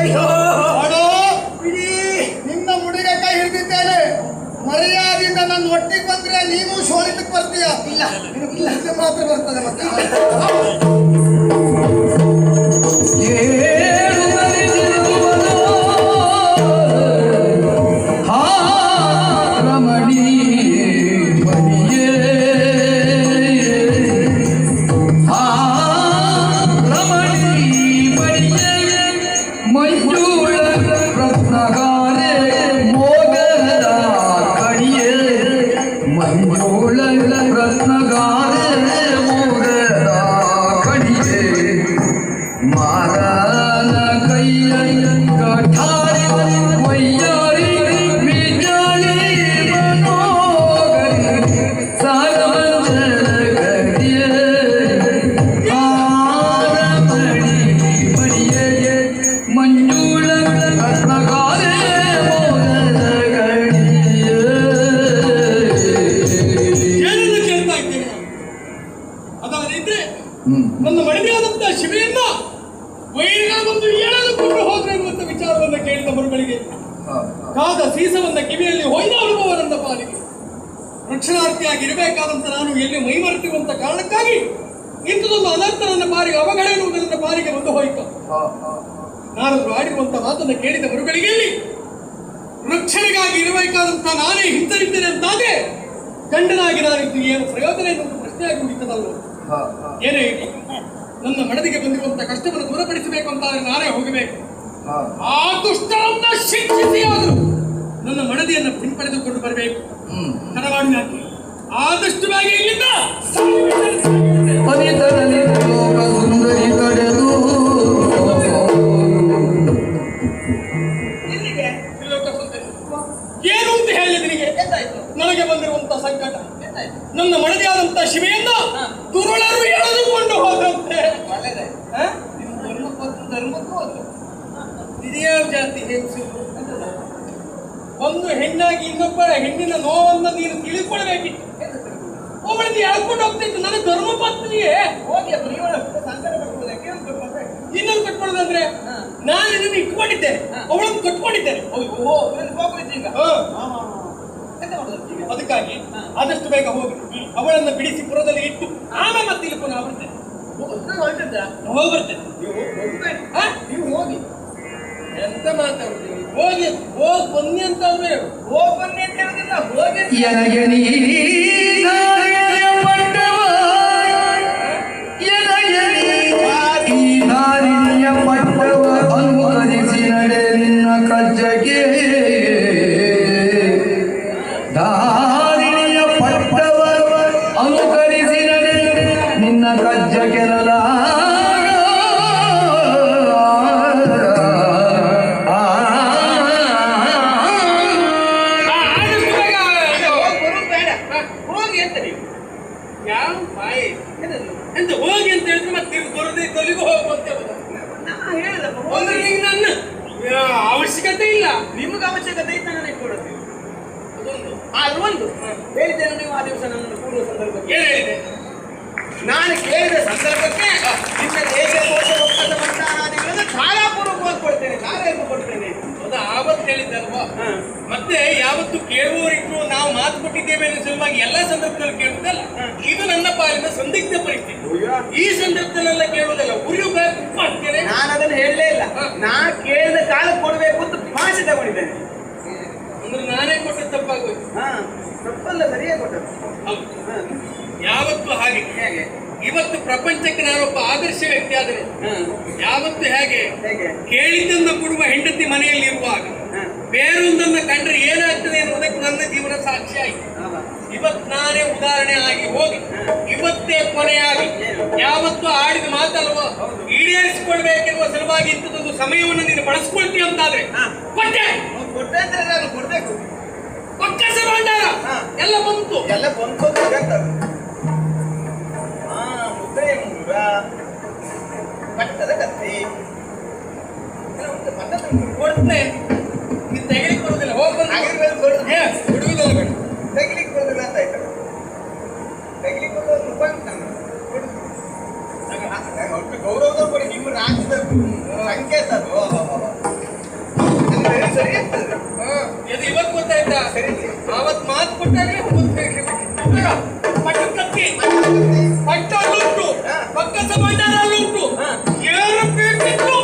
ಅಯ್ಯೋ ನಿನ್ನ ಮುಡಿಗೆ ಕೈ ಹಿಡಿದಿದ್ದೇನೆ. ಮರ್ಯಾದೆಯಿಂದ ನನ್ನ ಒಟ್ಟಿಗೆ ಬಂದ್ರೆ ನೀನು ಸೋಲಿತಕ್ಕೆ ಬರ್ತೀಯ. ಇಲ್ಲ ಇಲ್ಲ ಮಾತ್ರ ಬರ್ತದೆ ಮತ್ತೆ. ನನ್ನ ಮಡಿಮೆಯಾದಂತಹ ಶಿವೆಯನ್ನ ವೈರಿಗಳೊಂದು ಏಳಾದುಕೊಂಡು ಹೋದ್ರೆ ಎನ್ನುವಂತ ವಿಚಾರವನ್ನ ಕೇಳಿದ ಮರುಗಳಿಗೆ ಕಾದ ಸೀಸವನ್ನ ಕಿವಿಯಲ್ಲಿ ಹೊಯ್ದ ಅನುಭವ ನನ್ನ ಪಾಲಿಗೆ. ರಕ್ಷಣಾರ್ಥಿಯಾಗಿರಬೇಕಾದಂತ ನಾನು ಎಲ್ಲಿ ಮೈಮರೆತಿರುವಂತ ಕಾರಣಕ್ಕಾಗಿ ಇಂಥದೊಂದು ಅನರ್ಥ ನನ್ನ ಪಾರಿಗೆ ಅವಘಡ ಎನ್ನುವುದು ನನ್ನ ಪಾರಿಗೆ ಬಂದು ಹೋಯಿತು. ನಾರದರು ಆಡಿರುವಂತ ಮಾತನ್ನು ಕೇಳಿದ ಮರುಗಳಿಗೆ ರಕ್ಷಣೆಗಾಗಿ ಇರಬೇಕಾದಂತ ನಾನೇ ಹಿಂತರಿದ್ದೇನೆ ಅಂತಾದ್ರೆ ಗಂಡನಾಗಿ ನಾನಿದ್ದು ಏನು ಪ್ರಯೋಜನ ಎನ್ನುವುದು ಪ್ರಶ್ನೆಯಾಗಿ ಉಳಿತದಲ್ಲ. ಏನೇ ಇರಲಿ, ನನ್ನ ಮನದಿಗೆ ಬಂದಿರುವಂತ ಕಷ್ಟವನ್ನು ದೂರಪಡಿಸಬೇಕು ಅಂತ ನಾನೇ ಹೋಗಬೇಕು. ಆ ದುಷ್ಟರನ್ನ ಶಿಕ್ಷಿಸಿಯಾದರೂ ನನ್ನ ಮನದಿಯನ್ನು ಹಿಂಪಡೆದುಕೊಂಡು ಬರಬೇಕು. ತಡವಾಡಿ ಹಾಕಿ ಆದಷ್ಟು ಬೇಗ ಇಲ್ಲಿಂದ ಏನು ಅಂತ ಹೇಳಿ ನಿನಗೆ ನನಗೆ ಬಂದಿರುವಂತ ಸಂಕಟ. ನನ್ನ ಮನದಿಯಾದಂತ ಶಿವೆಯನ್ನ ತುರುಳರು ಎಳೆದುಕೊಂಡು ಹೋದಂತೆ. ಧರ್ಮಕ್ಕೂ ಇದ್ಯಾವ ಜಾತಿ ಹೆಂಗಸು? ಒಂದು ಹೆಣ್ಣಾಗಿ ಇನ್ನೊಬ್ಬ ಹೆಣ್ಣಿನ ನೋವನ್ನು ನೀನು ತಿಳಿದುಕೊಳ್ಳಬೇಕಿತ್ತು. ಒಬ್ಬಳಿಗೆ ಎಳ್ಕೊಂಡು ಹೋಗ್ತಿತ್ತು. ನನ್ನ ಧರ್ಮ ಪತ್ನಿಯೇ ಹೋಗಿ ಸಂಕಟ ಕಟ್ಕೊಳ್ಳೋದಕ್ಕೆ ಇನ್ನೊಂದು ಕಟ್ಕೊಳ್ಳೋದಂದ್ರೆ ನಾನು ಇದನ್ನು ಇಟ್ಕೊಂಡಿದ್ದೇನೆ, ಅವಳನ್ನು ಕಟ್ಕೊಂಡಿದ್ದೇನೆ. ಅದಕ್ಕಾಗಿ ಆದಷ್ಟು ಬೇಗ ಹೋಗಿ ಅವಳನ್ನ ಬಿಡಿಸಿ ಪುರದಲ್ಲಿ ಇಟ್ಟು ಆಮೇಲೆ ಮತ್ತೆ ಇಲ್ಲಿ ಪುನಃ ಬರ್ತೇನೆ. ಹೋಗಿ ಬರ್ತೇನೆ. ನೀವು ಹೋಗಿ ಎಂತ ಮಾತಾಡ್ತೀವಿ? ಹೋಗಿ ಹೋಗಿ ಬನ್ನಿ ಅಂತ ಅವ್ರು ಹೋಗಿ ಬನ್ನಿ ಅಂತ ಹೇಳುದಿಲ್ಲ. ಅನುಕರಿಸಿ ನಡೆ ನಿನ್ನ ಕಜ್ಜಗೆ ಧಾರಿಣಿಯ ಪಟ್ಟವ ಅನುಕರಿಸಿ ನಡೆ ನಿನ್ನ ಕಜ್ಜಗೆ ಹೋಗಿ ಅಂತ ಹೇಳಿದ್ರೆ ಮತ್ತೆ ಬರದೆ ತೊಲಿಗೂ ಹೋಗುವಂತ ನನ್ನ ಅವಶ್ಯಕತೆ ಇಲ್ಲ. ನಿಮ್ಗೆ ಅವಶ್ಯಕತೆ ಇತ್ತು ನನಗೆ ಕೊಡುತ್ತೆ. ಅದೊಂದು ಹೇಳಿದ್ದೇನೆ. ನೀವು ಆ ದಿವಸ ನನ್ನನ್ನು ಕೂಡುವ ಸಂದರ್ಭಕ್ಕೆ ಏನು ಹೇಳಿದೆ? ನಾನು ಕೇಳಿದ ಸಂದರ್ಭಕ್ಕೆ ನಿನ್ನ ದೇಶ ಕೋಶ ಒಪ್ಪಂದ ಮಂಡಾನಾದಿಗಳನ್ನು ಧಾರಾಪೂರ್ವಕವಾಗಿ ಕೊಡ್ತೇನೆ, ಧಾರೆಯನ್ನು ಕೊಡ್ತೇನೆ. ಅದು ಆವತ್ತು ಹೇಳಿದ್ದಲ್ವಾ? ಮತ್ತೆ ಯಾವತ್ತು ಕೇಳುವವರಿಗೂ ನಾವು ಮಾತು ಕೊಟ್ಟಿದ್ದೇವೆ ಅನ್ನೋ ಸಲುವಾಗಿ ಎಲ್ಲ ಸಂದರ್ಭದಲ್ಲಿ ಕೇಳುವುದಲ್ಲ. ಇದು ನನ್ನ ಪಾಲಿನ ಸಂದಿಗ್ಧ ಪರಿಸ್ಥಿತಿ. ಈ ಸಂದರ್ಭದಲ್ಲೆಲ್ಲ ಕೇಳುವುದಲ್ಲ. ಉರಿಯಬೇಕು ಮಾಡ್ತೇನೆ. ನಾನು ಅದನ್ನು ಹೇಳಲೇ ಇಲ್ಲ. ನಾ ಕೇಳಿದ ಕಾಲ ಕೊಡಬೇಕು ಅಂತ ಭಾಷೆ ತಗೊಂಡಿದ್ದೇನೆ. ಅಂದ್ರೆ ನಾನೇ ಕೊಟ್ಟ ತಪ್ಪಾಗೋಯ್ತು. ತಪ್ಪಲ್ಲ, ಸರಿಯಾಗಿ ಕೊಟ್ಟದ್ದು. ಯಾವತ್ತು ಹಾಗೆ ಹೇಗೆ ಇವತ್ತು ಪ್ರಪಂಚಕ್ಕೆ ನಾನೊಬ್ಬ ಆದರ್ಶ ವ್ಯಕ್ತಿ ಆದರೆ ಯಾವತ್ತು ಹೇಗೆ ಕೇಳಿದ್ದನ್ನ ಕೊಡುವ ಹೆಂಡತಿ ಮನೆಯಲ್ಲಿ ಇರುವಾಗ ಬೇರೊಂದನ್ನ ಕಂಡ್ರೆ ಏನಾಗ್ತದೆ ಎನ್ನುವುದಕ್ಕೆ ನನ್ನ ಜೀವನ ಸಾಕ್ಷಿ ಆಯಿತು. ಇವತ್ತು ನಾನೇ ಉದಾಹರಣೆ ಆಗಿ ಹೋಗಿ ಇವತ್ತೇ ಕೊನೆಯಾಗಿ ಯಾವತ್ತು ಆಡಿದ ಮಾತಲ್ವೋ ಈಡೇರಿಸಿಕೊಳ್ಬೇಕೆನ್ನುವ ಸಲುವಾಗಿ ಇಂಥದ್ದೊಂದು ಸಮಯವನ್ನು ನೀನು ಬಳಸ್ಕೊಳ್ತೀಯ ಅಂತಾದ್ರೆ ಕೊಟ್ಟೆ ಅಂತ ನಾನು ಕೊಡ್ಬೇಕು. ಪಕ್ಕಸ ಭಂಡಾರ ಎಲ್ಲ ಬಂತು ಮುದ್ರೆ ಮುಂಗುರ ಕಟ್ಟದ ಕತ್ತಿ ಕೊಡ್ತೇನೆ. ನೀನು ತೆಗಿಲಿಕ್ಕೆ ಬರುದಿಲ್ಲ. ಬಿಡುವುದಿಲ್ಲ ಬೇಡ. ತೆಗಿಲಿಕ್ಕೆ ಬರುದಿಲ್ಲ ಅಂತ ಆಯ್ತು. ತೆಗಿಲಿಕ್ಕೆ ಬರೋದು ರೂಪಾಯಿ ಗೌರವದ ಕೊಡಿ. ನಿಮ್ಮ ರಾಜ್ಯದ ಸಂಕೇತ ಅದು. ಪಟ್ಟು ಕತ್ತಿ ಪಟ್ಟಲ್ಲುಂಟು ಪಕ್ಕದ ಬಂಡಾರಲ್ಲುಂಟು ಏನು ಬೇಕಿತ್ತು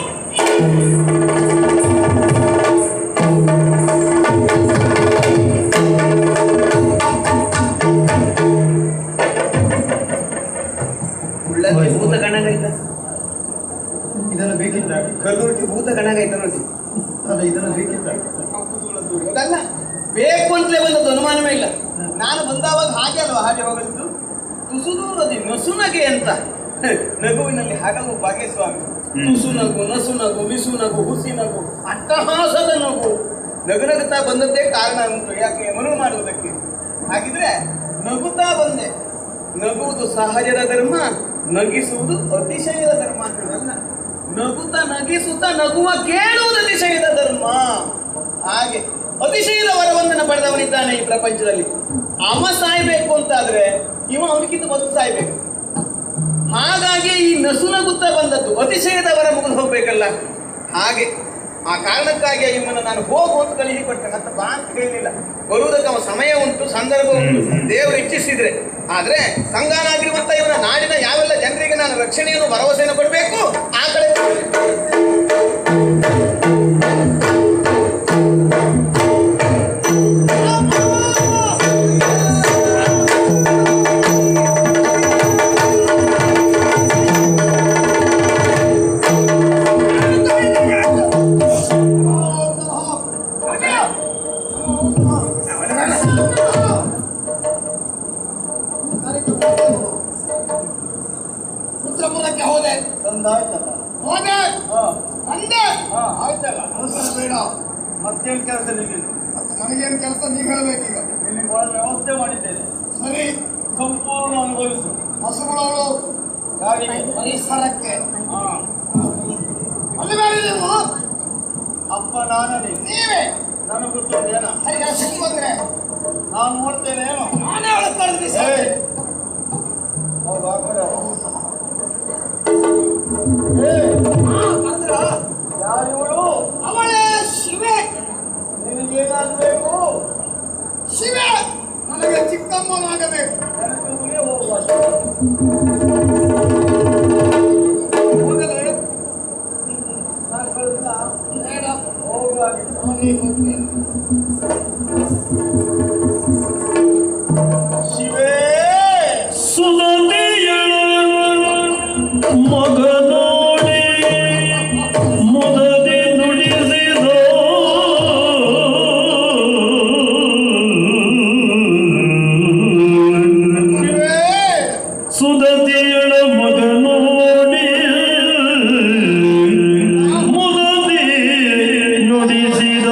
ಭೂತ ಕಣಗಾಯ್ತ ಇದನ್ನು ಬೇಕಿತ್ತ ಕಲ್ಲುರ್ಟಿ ಭೂತ ಕಣಗಾಯ್ತ ನೋಡಿ ಅದ ಇದನ್ನು ಬೇಕಿತ್ತ ಅದಲ್ಲ ಬೇಕು ಅಂತಲೇ ಬಂದದ್ದು ಅನುಮಾನವೇ ಇಲ್ಲ. ನಾನು ಬಂದಾವಾಗ ಹಾಗೆ ಅಲ್ವಾ ಹಾಗೆ ಹೋಗಲಿದ್ದು ತುಸುದೂರದಿ ನಸುನಗೆ ಅಂತ ನಗುವಿನಲ್ಲಿ ಹಾಗಲು ಭಾಗ್ಯಸ್ವಾಮಿ ತುಸು ನಗು ನಸು ನಗು ಬಿಸು ನಗು ಹುಸಿ ನಗು ಅಟ್ಟಹಾಸದ ನಗು ನಗುನಗುತ್ತಾ ಬಂದದ್ದೇ ಕಾರಣ ಉಂಟು ಯಾಕೆ ಮನವಿ ಮಾಡುವುದಕ್ಕೆ. ಹಾಗಿದ್ರೆ ನಗುತ್ತಾ ಬಂದೆ. ನಗುವುದು ಸಹಜದ ಧರ್ಮ, ನಗಿಸುವುದು ಅತಿಶಯದ ಧರ್ಮ ಅಂತಲ್ಲ. ನಗುತ್ತಾ ನಗಿಸುತ್ತಾ ನಗುವ ಕೇಳುವುದು ಅತಿಶಯದ ಧರ್ಮ. ಹಾಗೆ ಅತಿಶಯದ ವರವಂದನ ಪಡೆದವನಿದ್ದಾನೆ ಈ ಪ್ರಪಂಚದಲ್ಲಿ. ಅವ ಸಾಯ್ಬೇಕು ಅಂತಾದ್ರೆ ಇವ ಅವನಿಗಿಂತ ಮೊದಲು ಸಾಯ್ಬೇಕು. ಹಾಗಾಗಿ ಈ ನಸುನಗುತ್ತಾ ಬಂದದ್ದು ಅತಿಶಯದ ವರ ಮುಗಿದು ಹೋಗ್ಬೇಕಲ್ಲ. ಹಾಗೆ ಆ ಕಾರಣಕ್ಕಾಗಿ ಇವನನ್ನು ನಾನು ಹೋಗು ಅಂತ ಕಳಿಸಿಕೊಟ್ಟೆ. ಮತ್ತೆ ಬಾ ಅಂತ ಕೇಳಲಿಲ್ಲ. ಬರುವುದಕ್ಕೆ ಅವ ಸಮಯ ಉಂಟು, ಸಂದರ್ಭ ಉಂಟು, ದೇವರು ಇಚ್ಛಿಸಿದ್ರೆ. ಆದ್ರೆ ಸಂಗಾನಾಗಿರುವಂತ ಇವನ ನಾಡಿನ ಯಾವೆಲ್ಲ ಜನರಿಗೆ ನಾನು ರಕ್ಷಣೆಯನ್ನು ಭರವಸೆಯನ್ನು ಕೊಡಬೇಕು ಆ ಕಡೆ ಪುತ್ರಪುರಕ್ಕೆ ಹೋದೆ ತಂದಾಯ್ತಲ್ಲ. ಹೋದೆ ಅಂದೆ ಆಯ್ತಲ್ಲ. ಅವಸರ ಬೇಡ. ಮತ್ತೇನು ಕೆಲಸ ನಿಮಗೆ? ಮತ್ತೆ ನನಗೇನು ಕೆಲಸ ನೀವು ಹೇಳಬೇಕೀಗ. ಇಲ್ಲಿ ವ್ಯವಸ್ಥೆ ಮಾಡಿದ್ದೇನೆ, ಸರಿ ಸಂಪೂರ್ಣ ಅನುಭವಿಸು. ಹಸುಗಳವಳು ಯಾರಿಗೆ? ಪರಿಸರಕ್ಕೆ ಅಲ್ಲಿ ಬೇಡ ನೀವು ಅಪ್ಪ ನಾನೇ, ನೀವೇ ನನಗೆ ಗೊತ್ತೇನ? ಹರಿಯ ಸಿಕ್ಕಿ ಬಂದ್ರೆ ನಾನು ನೋಡ್ತೇನೆ ಏನು. ನಾನೇ ಅವಳು ಕರೆದ್ರಿ ಹೌದು ಆ ಕಡೆ ಯಾರಿವಳು? ಅವಳೇ ಶಿವೆ. ನಿನಗೇನಾಗಬೇಕು? ಶಿವೆ ನನಗೆ ಚಿಕ್ಕಮ್ಮನಾಗಬೇಕು. ನನಗೆ ಹೋಗುವ ಹೋಗಲೇ ನಾನು ಕಳಿಸ್ಲಾ? ಬೇಡ ಹೋಗುವಾಗೆ ನಾನೇ ಹೋಗ್ತೇನೆ. ಶಿವೇ ಸುಧತೆಯ ಮಗನೋಡೆ ಮುದದೆ ನುಡಿಸಿದೋ ಶಿವೆ ಸುಧತೆಯಳ ಮಗನೋಡೆ ಮುದದೆ ನುಡಿಸಿದ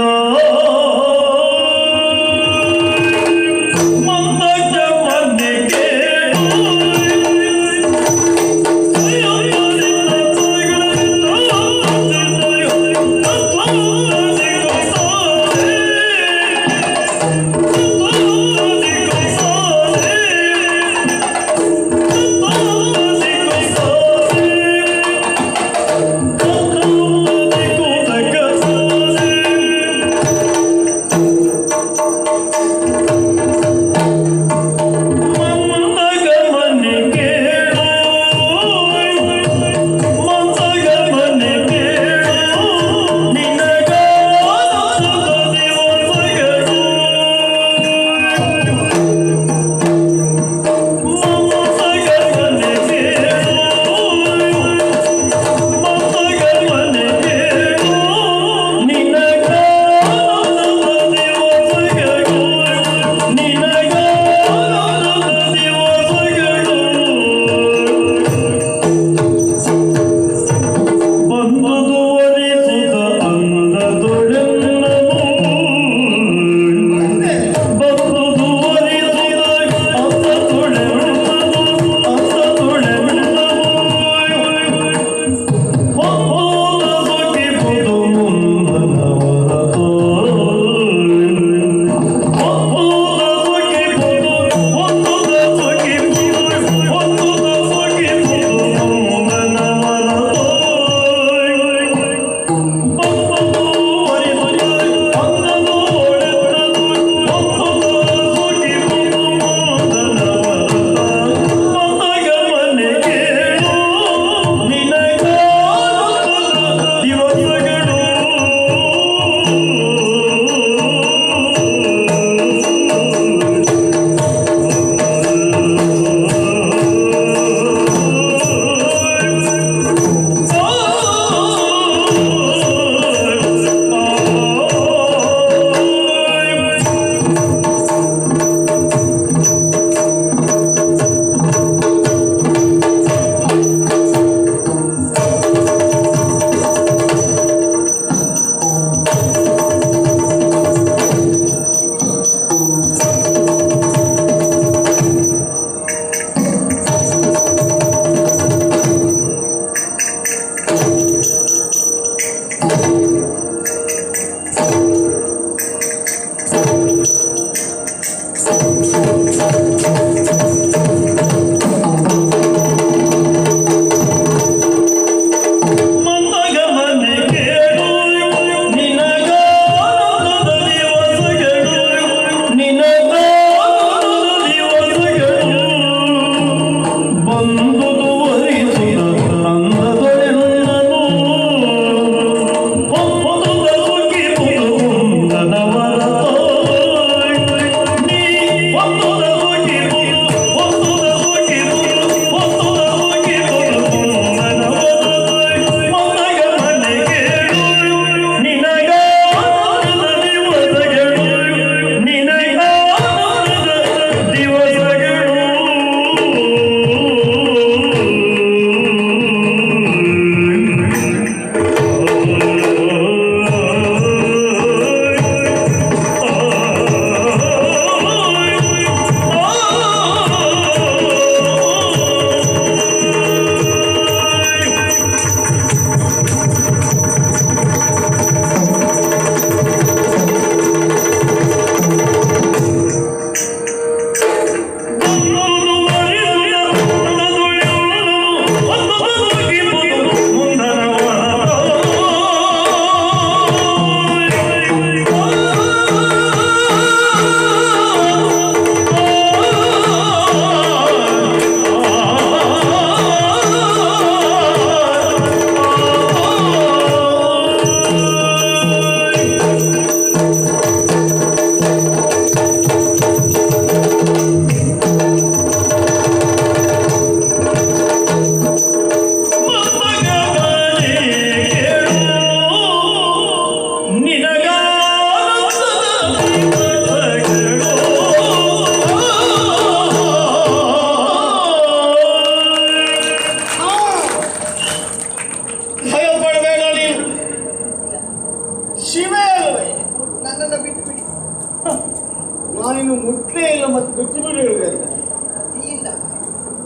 ನಾನಿನ್ನು ಮುಟ್ಲೇ ಇಲ್ಲ ಮತ್ತು ಬಿಟ್ಟು ಬಿಡುವುದಿಲ್ಲ.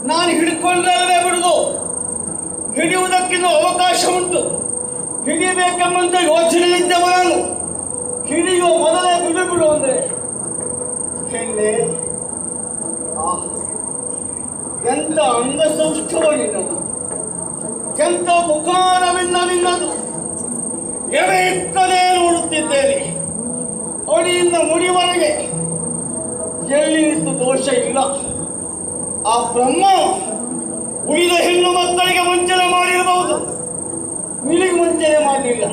ನಾನು ಹಿಡ್ಕೊಂಡಲ್ಲೇ ಬಿಡುದು. ಹಿಡಿಯುವುದಕ್ಕಿಂತ ಅವಕಾಶ ಉಂಟು. ಹಿಡಿಯಬೇಕೆಂಬಂತ ಯೋಚನೆಯಿದ್ದವ ನಾನು. ಹಿಡಿಯುವ ಮೊದಲೇ ಬಿಡು ಅಂದ್ರೆ ಹೆಣ್ಣೆ ಎಂತ ಅಂಗಸೌಷ್ಠವ ನಿನ್ನದು, ಎಂತ ಮುಖಾನವಿನ್ನ ನಿನ್ನದು. ಎವೆ ಇತ್ತದೇ ನೋಡುತ್ತಿದ್ದೇನೆ, ಅಡಿಯಿಂದ ಮುಡಿವರೆಗೆ ಎಲ್ಲಿ ನಿಂತು ದೋಷ ಇಲ್ಲ. ಆ ಬ್ರಹ್ಮ ಉಳಿದ ಹೆಣ್ಣು ಮಕ್ಕಳಿಗೆ ವಂಚನೆ ಮಾಡಿರಬಹುದು, ನಿನಗೆ ವಂಚನೆ ಮಾಡಲಿಲ್ಲ.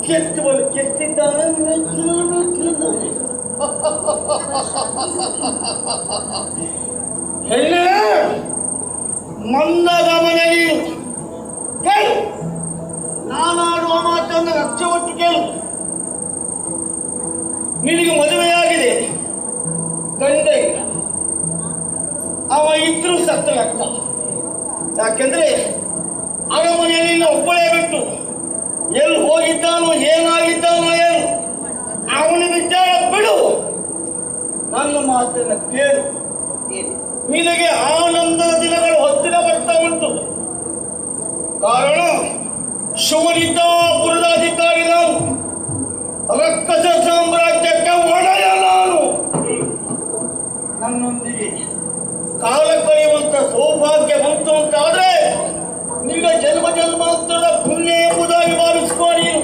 ಕೆತ್ತುವಲು ಕೆತ್ತಿದ್ದಾನೆ, ಮೆಚ್ಚಿದ್ದಾನೆ. ಹೆಣ್ಣೆ ಮಂದಗಮನ ನೀನು ಕೇಳು. ನಾನಾಡುವ ಮಾತನ್ನು ಲಕ್ಷ್ಯವಿಟ್ಟು ಕೇಳು. ನಿನಗೆ ಮದುವೆಯಾಗಿದೆ, ಗಂಡ ಇಲ್ಲ. ಅವ ಇದ್ರೂ ಸತ್ತ ಲೆಕ್ಕ. ಯಾಕೆಂದ್ರೆ ಅರಮನೆಯಲ್ಲಿ ಒಬ್ಬಳೇ ಬಿಟ್ಟು ಎಲ್ಲಿ ಹೋಗಿದ್ದಾನೋ ಏನಾಗಿದ್ದಾನೋ ಏನು ಅವನ ವಿಚಾರ ಬಿಡು. ನನ್ನ ಮಾತನ್ನ ಕೇಳು. ನಿನಗೆ ಆನಂದದ ದಿನಗಳು ಹೊತ್ತಿನ ಬರ್ತಾ ಉಂಟು. ಕಾರಣ ಶಿವನಿದ್ದಾಪುರದ ಅಧಿಕಾರಿ ನಾನು, ರಕ್ಕಸ ಸಾಮ್ರಾಜ್ಯಕ್ಕೆ ಒಡೆಯ ನಾನು. ನನ್ನೊಂದಿಗೆ ಕಾಲ ಕಳೆಯುವಂತ ಸೌಭಾಗ್ಯ ಬಂತು ಅಂತಾದ್ರೆ ನಿನ್ನ ಜನ್ಮ ಜನ್ಮಾಂತರದ ಪುಣ್ಯ ಎಂಬುದಾಗಿ ಭಾವಿಸ್ಕೋ ನೀನು.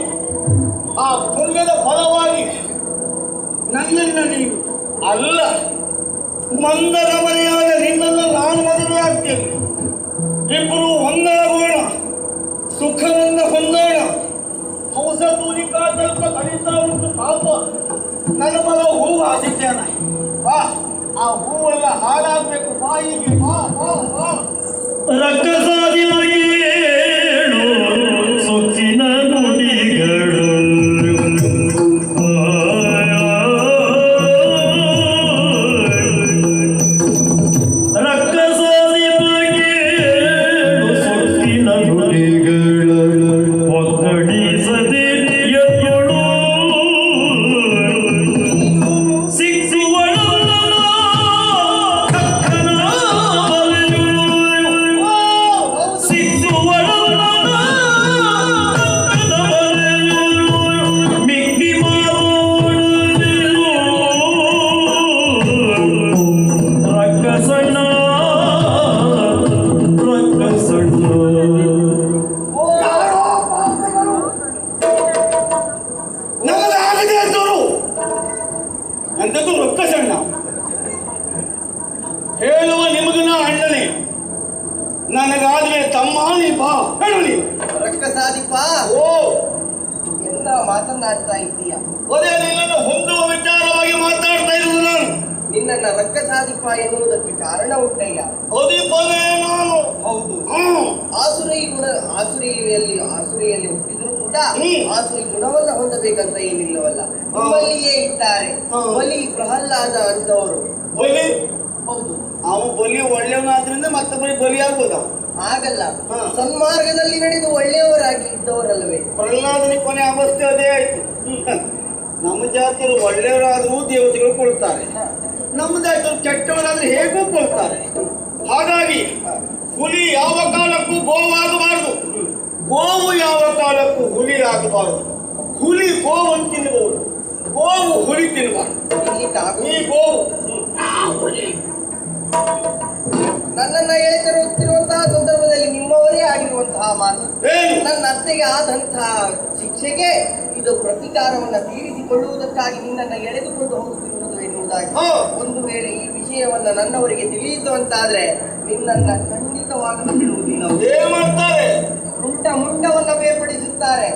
ಆ ಪುಣ್ಯದ ಫಲವಾಗಿ ನನ್ನನ್ನು ನೀನು ಅಲ್ಲ, ಮಂದಗಮನೆಯಾದ ನಿನ್ನನ್ನು ನಾನು ಮದುವೆ ಆಗ್ತೇನೆ. ಇಬ್ಬರು ಒಂದಾಗೋಣ, ಸುಖವನ್ನು ಹೊಂದೋಣ. ಔಷಧೂಲಿಕಾ ಸ್ವಲ್ಪ ಕಳೀತಾ ಉಂಟು ಪಾಪ. ನನ್ನ ಮಗ ಹೂವು ಹಾಸಿದ್ದೇನೆ, ಬಾ. ಆ ಹೂವೆಲ್ಲ ಹಾಳಾಗಬೇಕು. ಬಾಯಿಗೆ ಬಾ ಬಾ ಬಾ. ರಕ್ಕಸಾದಿಗಳಿಗೆ ಸೊಕ್ಕಿನ ನುಡಿಗಳು What? ಅಮ್ಮ ನೀ ಬಾ ಹೇಳು ನೀನು. ರಕ್ಕಸಾದಿಪ ಓ ಎಂತ ಮಾತನಾಡ್ತಾ ಇದ್ದೀಯ? ಅದೇ ನಿನ್ನನ್ನು ಹೊಂದುವ ವಿಚಾರವಾಗಿ ಮಾತಾಡ್ತಾ ಇರುವುದು ನಾನು. ನಿನ್ನನ್ನ ರಕ್ಕಸಾದಿಪ ಎನ್ನುವುದಕ್ಕೆ ಕಾರಣ ಉಂಟಯ್ಯ. ಅಧಿಪನೇ ನಾನು. ಹೌದು. ಆಸುರಿಯಲ್ಲಿ ಹುಟ್ಟಿದ್ರು ಕೂಡ ಆಸುರಿ ಗುಣವನ್ನ ಹೊಂದಬೇಕಂತ ಏನಿಲ್ಲವಲ್ಲ. ನಿಮ್ಮಲ್ಲಿಯೇ ಇದ್ದಾರೆ ಬಲಿ ಪ್ರಹ್ಲಾದ ಅಂತವರು. ಬಲಿ? ಹೌದು. ಅವನು ಬಲಿ ಒಳ್ಳೆಯವನಾದ್ರಿಂದ ಮತ್ತೊಬ್ಬರಿಗೆ ಬಲಿಯಾಗ್ಬೋದ? ಹಾಗಲ್ಲ, ಸನ್ಮಾರ್ಗದಲ್ಲಿ ನಡೆದು ಒಳ್ಳೆಯವರಾಗಿ ಇದ್ದವರಲ್ಲವೇ? ಪ್ರಹ್ಲಾದನಿಗೆ ಕೊನೆ ಅವಸ್ಥೆ ಅದೇ ಆಯ್ತು. ನಮ್ಮ ಜಾತಿಯರು ಒಳ್ಳೆಯವರಾದ್ರೂ ದೇವತೆಗಳು ಕೊಳ್ತಾರೆ, ನಮ್ಮ ಜಾತಿಯರು ಕೆಟ್ಟವರಾದ್ರೆ ಹೇಗೂ ಕೊಳ್ತಾರೆ. ಹಾಗಾಗಿ ಹುಲಿ ಯಾವ ಕಾಲಕ್ಕೂ ಗೋವಾಗಬಾರದು, ಗೋವು ಯಾವ ಕಾಲಕ್ಕೂ ಹುಲಿ ಆಗಬಾರದು. ಹುಲಿ ಗೋವನ್ನು ತಿನ್ನಬಹುದು, ಗೋವು ಹುಲಿ ತಿನ್ನಬಾರದು. ಈ ಗೋವು ನನ್ನನ್ನ ಎಳೆತರುತ್ತಿರುವಂತಹ ಸಂದರ್ಭದಲ್ಲಿ ನಿಮ್ಮವರೇ ಆಗಿರುವಂತಹ ಮಾತು. ನನ್ನ ಅತ್ತೆಗೆ ಆದಂತಹ ಶಿಕ್ಷೆಗೆ ಇದು ಪ್ರತಿಕಾರವನ್ನ ತೀರಿಸಿಕೊಳ್ಳುವುದಕ್ಕಾಗಿ ನಿನ್ನನ್ನ ಎಳೆದುಕೊಂಡು ಹೋಗುತ್ತಿರುವುದು ಎನ್ನುವುದಾಗಿ ಒಂದು ವೇಳೆ ಈ ವಿಷಯವನ್ನ ನನ್ನವರಿಗೆ ತಿಳಿಯಿತು ಅಂತಾದ್ರೆ ನಿನ್ನನ್ನ ಖಂಡಿತವಾಗಿ ಬಿಡುವುದಿಲ್ಲ. ಏನ್ ಮಾಡ್ತಾರೆ? ಮುಂಡವನ್ನ ಬೇರ್ಪಡಿಸುತ್ತಾರೆ.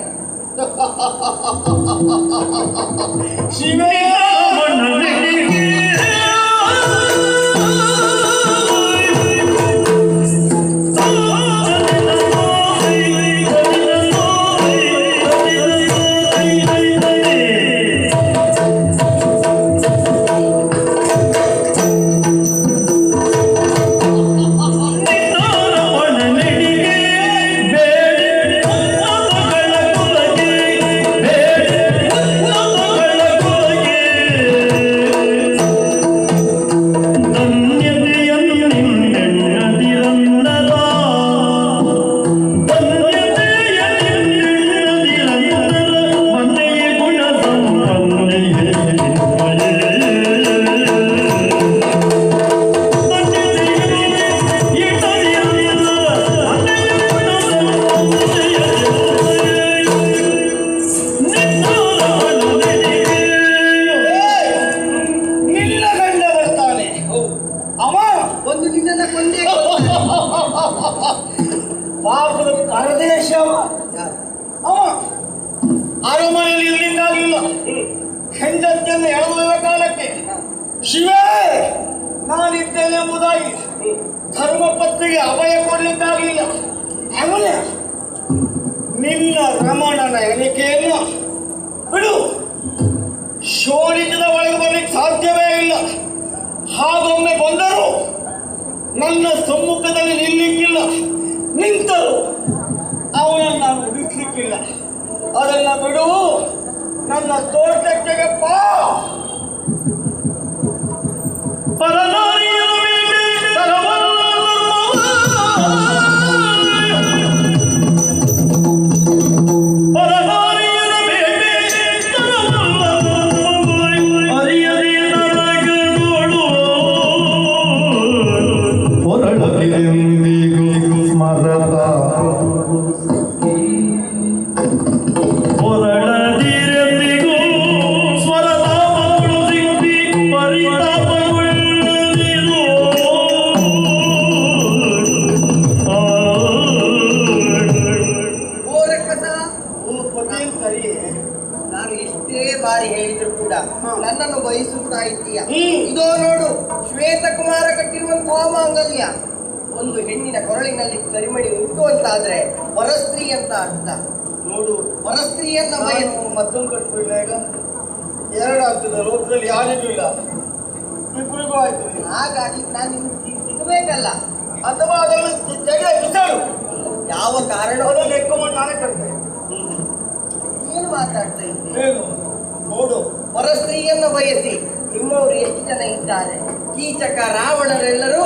ಶಿವೇ ಪಾಪದ ಪರದೇಶ ಅವ ಅರಮನೆಯಲ್ಲಿ ಇರಲಿಕ್ಕಾಗಲಿಲ್ಲ. ಹೆಂಡತಿಯನ್ನು ಎಳೆದೊಯ್ಯುವ ಕಾಲಕ್ಕೆ ಶಿವೇ ನಾನಿದ್ದೇನೆ ಎಂಬುದಾಗಿ ಧರ್ಮಪತ್ನಿಗೆ ಅಭಯ ಕೊಡಲಿಕ್ಕಾಗಲಿಲ್ಲ. ಆಮೇಲೆ ನಿನ್ನ ರಮಣನ ಎಣಿಕೆಯನ್ನು ಬಿಡು, ಶೋಣಿತದ ಒಳಗೆ ಬರಲಿಕ್ಕೆ ಸಾಧ್ಯವೇ ಇಲ್ಲ. ಹಾಗೊಮ್ಮೆ ಬಂದರು ನನ್ನ ಸಮ್ಮುಖದಲ್ಲಿ ನಿಲ್ಲಿಕ್ಕಿಲ್ಲ, ನಿಂತರು ಅವನನ್ನು ನಾನು ಉಳಿಸ್ಲಿಕ್ಕಿಲ್ಲ. ಅದನ್ನ ಬಿಡು, ನನ್ನ ತೋಟಕ್ಕೆ ಬಾ. ನಾನು ಎಷ್ಟೇ ಬಾರಿ ಹೇಳಿದ್ರು ಕೂಡ ನನ್ನನ್ನು ಬಯಸುತ್ತಾ ಇದ್ದೀಯ. ಇದೋ ನೋಡು, ಶ್ವೇತಕುಮಾರ ಕಟ್ಟಿರುವಂತಹ ಮಾಂಗಲ್ಯ. ಒಂದು ಹೆಣ್ಣಿನ ಕೊರಳಿನಲ್ಲಿ ಕರಿಮಣಿ ಉಂಟು ಅಂತಾದ್ರೆ ಪರಸ್ತ್ರೀ ಅಂತ ಅರ್ಥ. ನೋಡು, ಪರಸ್ತ್ರೀಯನ್ನ ಬಯಸು. ಮತ್ತೊಂದು ಕಟ್ಬಿಡ್ಲ, ಈಗ ಎರಡಾಗ್ತದೆ. ಲೋಕದಲ್ಲಿ ಯಾರಿಗೂ ಇಲ್ಲ, ಇಬ್ಬರಿಗೂ ಆಯ್ತು. ಹಾಗಾಗಿ ನಾನು ನಿಮ್ಗೆ ಸಿಗಬೇಕಲ್ಲ, ಅಥವಾ ಅದನ್ನು ತೆಗೆ ಬಿಸಾಡು. ಯಾವ ಕಾರಣ ಅದನ್ನು ಎಕ್ಕೊಂಡು ನಾನೇ ಕಟ್ತೇನೆ. ಏನು ಮಾತಾಡ್ತಾ ಇದ್ದೀನಿ? ನೋಡು, ಪರಸ್ತ್ರೀಯನ್ನ ಬಯಸಿ ನಿಮ್ಮವರು ಎಷ್ಟು ಜನ ಇದ್ದಾರೆ? ಕೀಚಕ ರಾವಣರೆಲ್ಲರೂ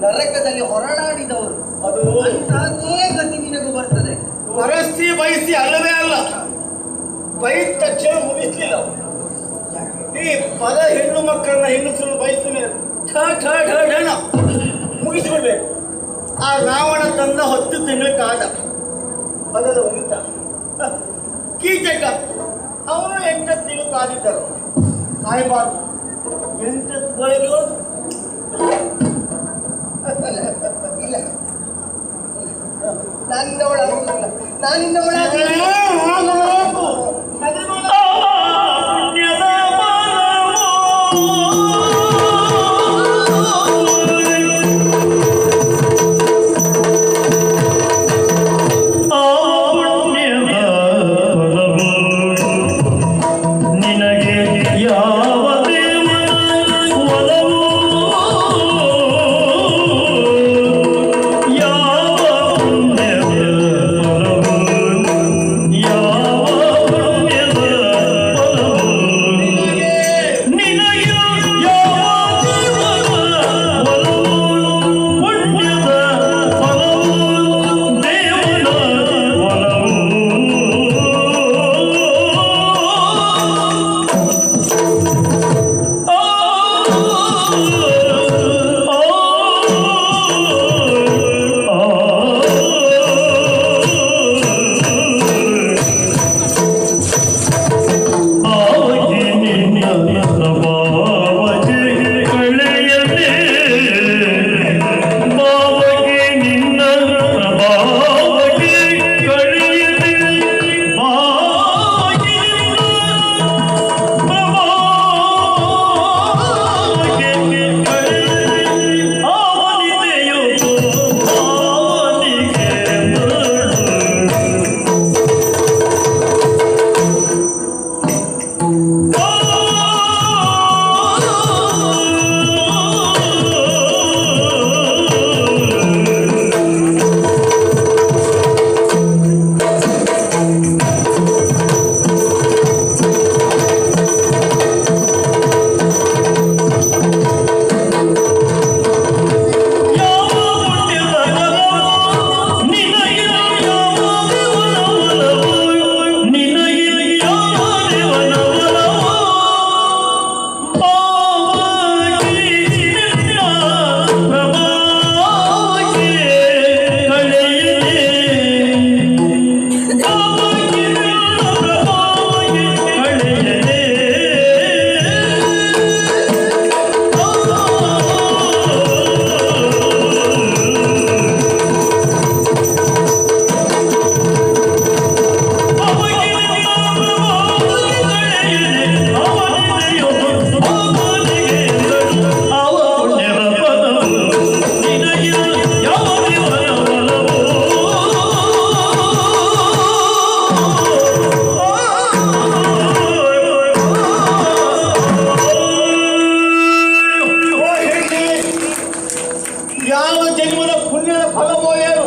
ನರಕದಲ್ಲಿ ಹೊರಳಾಡಿದವರು. ಅದು ಅಂತಾನೇ ಗತಿ ನಿನಗೂ ಬರ್ತದೆ. ಪರಸ್ತ್ರೀ ಬಯಸಿ ಅಲ್ಲವೇ ಅಲ್ಲ, ಬೈದ ತಕ್ಷಣ ಮುಗಿಸ್ಲಿಲ್ಲ. ಈ ಪದ ಹೆಣ್ಣು ಮಕ್ಕಳನ್ನ ಹೆಣ್ಣುಸರು ಬಯಸ್ತಾನೆ ಮುಗಿಸ್ಬಿಡ್ಬೇಕು. ಆ ರಾವಣ ತಂದ 10 ತಿಂಗಳ ಕಾದ ಅದರ ಉಳಿತ. ಕೀಚಕ ಅವನು 8 ತಿಂಗಳು ಕಾದಿದ್ದರು. ಕಾಯಬಾರ್ದು, 8 ಬೆಳಗ್ಗೆ ಇಲ್ಲ, ನಾನಿನ್ನವಳಾಗುವುದಿಲ್ಲ, ನಾನಿನ್ನವಳಾಗುವುದಿಲ್ಲ. ಯಾವ ಜನ್ಮದ ಪುಣ್ಯದ ಫಲವೋ ಏನು?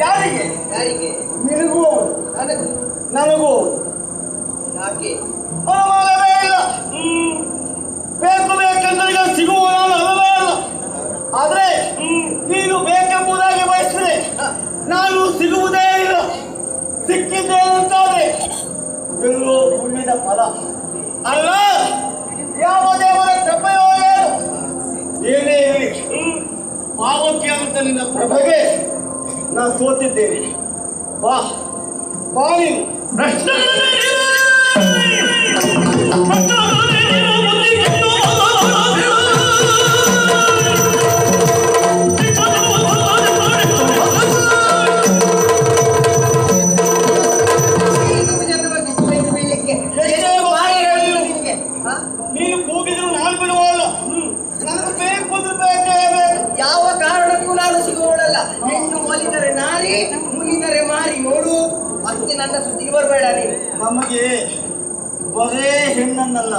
ಯಾರಿಗೆ? ಯಾರಿಗೆ? ನಿನಗೂ ನನಗೂ ಯಾಕೆ? ಅನುಮಾನವೇ ಇಲ್ಲ. ಬೇಕು ಬೇಕೆಂದರೆ ಸಿಗುವ ನಾನು ಅಲ್ಲವೇ ಅಲ್ಲ. ಆದ್ರೆ ನೀನು ಬೇಕೆಂಬುದಾಗಿ ಬಯಸಿದ್ರೆ ನಾನು ಸಿಗುವುದೇ ಇಲ್ಲ. ಸಿಕ್ಕಿದ್ದೇನಂತಾದ್ರೆ ಎಲ್ಲೋ ಪುಣ್ಯದ ಫಲ ಅಲ್ಲ, ಯಾವ ದೇವರ ಕೃಪೆಯೋ ಏನು? ಏನೇ ಇರಲಿ, ಪಾವಕ್ಕೆ ಅಂತ ನಿನ್ನ ಪ್ರಭೆಗೆ ನಾ ಸೋತಿದ್ದೇನೆ. ಬಾ ಬಾ ನೀನು. ನೀನು ಕೂಗಿದ್ರು ನಾನು ಬಿಡುವಲ್ಲ. ನನಗೆ ಬೇಕು ಅಂದ್ರೆ ಬೇಕೇ ಬೇಕು. ಯಾವ ಕಾರಣಕ್ಕೂ ನಾನು ಸಿಗುವುದಲ್ಲ. ಹೆಣ್ಣು ಒಲಿದರೆ ನಾರಿ, ಮುನಿದರೆ ಮಾರಿ. ನೋಡು, ಮತ್ತೆ ನನ್ನ ಸುದ್ದಿಗೆ ಬರಬೇಡ ನೀನು. ನಮಗೆ ಬರೇ ಹೆಣ್ಣನ್ನಲ್ಲ,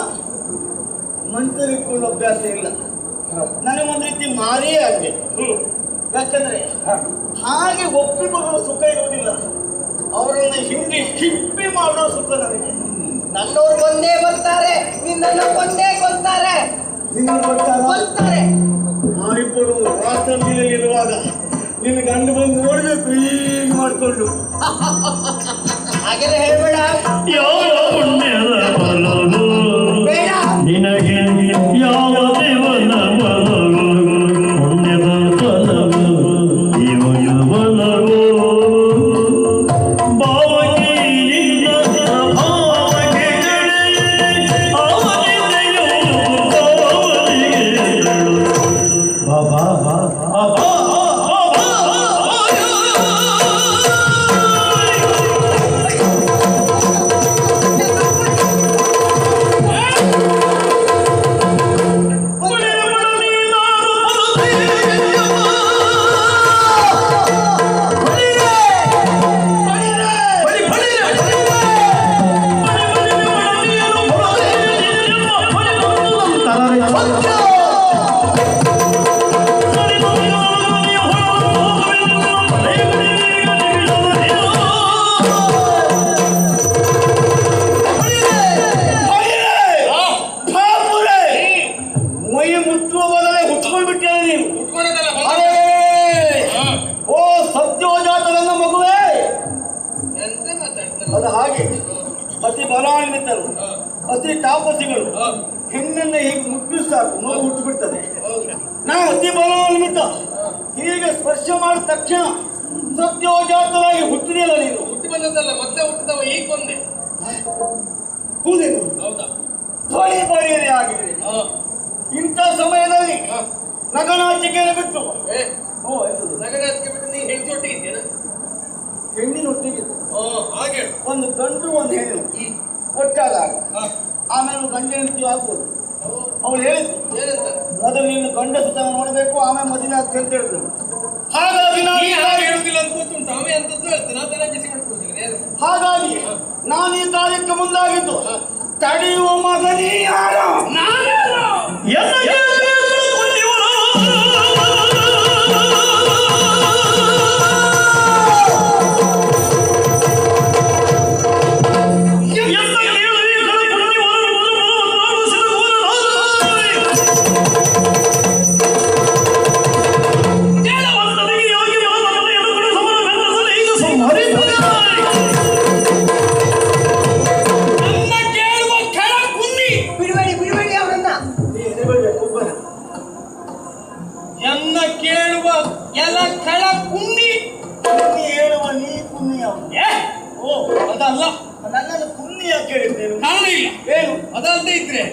ಮಂತ್ರಿಕೊಳ್ಳೋ ಅಭ್ಯಾಸ ಇಲ್ಲ. ನನಗೊಂದು ರೀತಿ ಮಾರಿಯೇ ಆಗಬೇಕು. ಯಾಕಂದ್ರೆ ಹಾಗೆ ಒಪ್ಪಿಕೊಳ್ಳುವ ಸುಖ ಇರುವುದಿಲ್ಲ, ಅವರನ್ನು ಹಿಂಪಿ ಮಾಡೋ ಸುಖ ನನಗೆ. ನನ್ನವರು ಒಂದೇ ಬರ್ತಾರೆ, ನಿನ್ನನ್ನು ಒಂದೇ ಕೊಲ್ತಾರೆ. ನಿನ್ನ ಕೊಲ್ತಾರೆ. ನಾವಿಬ್ಬರು ವಾಸ್ತವ್ಯದಲ್ಲಿರುವಾಗ ನಿನ್ನ ಗಂಡು ಬಂದು ನೋಡ್ಬೇಕು ಹೀಗೆ ಮಾಡಿಕೊಂಡು. ಹಾಗೆಲ್ಲ ಹೇಳ್ಬೇಡ. ಯಾವ ಪುಣ್ಯದ ಫಲವು ಬೇಡ. ನಿನಗೆ ಯಾವ ದೇವನ ಫಲವು? ಪುಣ್ಯದ ಫಲವು ಇವನ ಫಲವು. ಭಾವಕ್ಕೆ ನಿನ್ನ ಭಾವಕ್ಕೆ ಅವನಿದೆಯೋ ಭಾವನಿಗೆ ಬಾಬಾ ಅತಿ ಬಲಾನ್ವಿತರು, ಅತಿ ತಾಪಸಿಗಳು. ಹ. ಹೆಣ್ಣನ್ನ ಹೀಗೆ ಮುಟ್ಟಿಸ್ ಸಾಕು, ಮಗು ಹುಟ್ಟು ಬಿಡ್ತದೆ. ಹೌದು. ನಾವು ಅತಿ ಬಲಾನ್ವಿತ. ಹೀಗೆ ಸ್ಪರ್ಶ ಮಾಡಿದ ತಕ್ಷಣ ಸತ್ಯೋಜಾತರಾಗಿ ಹುಟ್ಟಿದೆಯಲ್ಲ ನೀನು. ಹುಟ್ಟಿ ಬಂದದ್ದಲ್ಲ, ಮತ್ತೆ ಹುಟ್ಟಿದವ ಈಗ ಬಂದೆ. ಕೂದೇನು ಹೌದಾ? ಬಳಿ ಬಳಿಯದೇ ಆಗಿದೆ. ಹ. ಇಂಥ ಸಮಯದಲ್ಲಿ ಹ. ನಗನಾಚಿಕೆಯನ್ನು ಬಿಟ್ಟು ಏ, ಓ ಎಂತದು? ನಗರಾಜಕ್ಕೆ ಬಿಟ್ಟು ನೀ ಹೆಂಡತಿ ಒಟ್ಟಿಗಿದ್ದೇನ? ಹೆಣ್ಣಿನೊಟ್ಟಿಗೆ ಹಾಗೆ. ಒಂದು ಗಂಡು ಒಂದು ಹೆಣ್ಣು ಹ್ಮ್. ಒಟ್ಟಾದಾಗ ಹ. ಆಮೇಲೆ ಗಂಡ ಹೆಂಡತಿ ಆಗ್ಬೋದು. ಓ, ಅವಳು ಹೇಳಿದ್ದು ಏನಂತ? ಮೊದಲು ನೀನು ಗಂಡ ಸುತ್ತ ನೋಡಬೇಕು, ಆಮೇಲೆ ಮದುವೆ ಆಗ್ತದೆ ಅಂತ ಹೇಳಿದ್ರು. ಹಾಗಾಗಿ ನೀ ಹಾಗೆ ನಾನು ಹೇಳುದಿಲ್ಲ ಅಂತ ಗೊತ್ತುಂಟು. ಅವೇ ಅಂತದ್ದು ಹೇಳ್ತೇನೆ, ಅದೆಲ್ಲ ಬಿಸಿ ಮಾಡ್ಕೊಳ್ತೇನೆ. ಹಾಗಾಗಿ ನಾನು ಈ ಕಾರ್ಯಕ್ಕೆ ಮುಂದಾಗಿದ್ದು ತಡೆಯುವ ಮಗನೇ ಯಾರು? ಎನ್ನ ಕೇಳುವ ಎಲ ಖಳ ಕುನ್ನಿ. ಕುನ್ನಿ ಹೇಳುವ ನೀ ಕುನ್ನಿ ಅವನು. ಓ, ಅದಲ್ಲ. ನನ್ನನ್ನು ಕುನ್ನಿ ಯಾಕೆ ಹೇಳಿದ್ದೇನು? ಕಾರಣ ಇಲ್ಲ. ಏನು? ಅದಲ್ಲದೆ ಇದ್ರೆ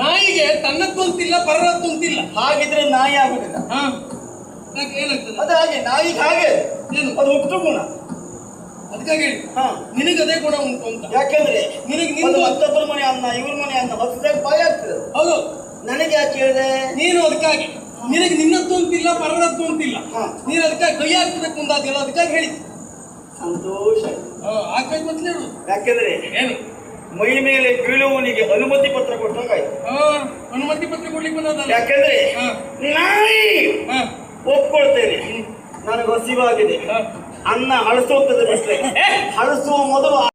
ನಾಯಿಗೆ ತನ್ನದ್ದು ಅಂತಿಲ್ಲ, ಪರರದ್ದು ಅಂತಿಲ್ಲ. ಹಾಗಿದ್ರೆ ನಾಯಿ ಆಗುದಿಲ್ಲ. ಹಾ, ಯಾಕೆ ಏನಾಗ್ತದೆ? ಅದು ಹಾಗೆ, ನಾಯಿಗೆ ಹಾಗೆ ಏನು? ಅದು ಹುಟ್ಟು ಗುಣ. ಅದಕ್ಕಾಗಿ ಹೇಳಿ ಹಾ, ನಿನಗೆ ಅದೇ ಗುಣ ಉಂಟು ಅಂತ. ಯಾಕೆಂದ್ರೆ ನಿನಗೆ ಒಂದು ನಿಂದು ಮತ್ತೊಬ್ಬರ ಮನೆ ಅನ್ನ ಇವ್ರ ಮನೆ ಅನ್ನ ಹೊಸದಾಗ ಭಯ ಆಗ್ತದೆ. ಹೌದು. ನನಗೆ ಯಾಕೆ ಹೇಳಿದೆ? ನೀನು ಅದಕ್ಕಾಗಿ ನಿನಗೆ ನಿನ್ನದ್ದು ಅಂತಿಲ್ಲ, ಪರರದ್ದು ಅಂತಿಲ್ಲ. ಹಾ. ನೀನು ಅದಕ್ಕಾಗಿ ಕೈ ಹಾಕ್ಬೇಕು ಮುಂದಾದಿಲ್ಲ, ಅದಕ್ಕಾಗಿ ಹೇಳಿದ್ದು. ಸಂತೋಷ. ಆಗ್ಬೇಕು ಅಂತ ಹೇಳುದು. ಯಾಕೆಂದ್ರೆ ಏನು? ಮೈ ಮೇಲೆ ಬೀಳುವವನಿಗೆ ಅನುಮತಿ ಪತ್ರ ಕೊಟ್ಟಾಗಾಯ್ತು. ಅನುಮತಿ ಪತ್ರ ಕೊಡ್ಲಿಕ್ಕೆ ಬಂದದಲ್ಲ. ಯಾಕೆಂದ್ರೆ ಹಾ. ನಾಯಿ ಹಾ. ಒಪ್ಕೊಳ್ತೇನೆ, ನನಗೆ ಹಸಿವಾಗಿದೆ, ಹಾ. ಅನ್ನ ಹಳಸೋಗ್ತದೆ ಬಿಟ್ರೆ ಹಳಸುವ ಮೊದಲು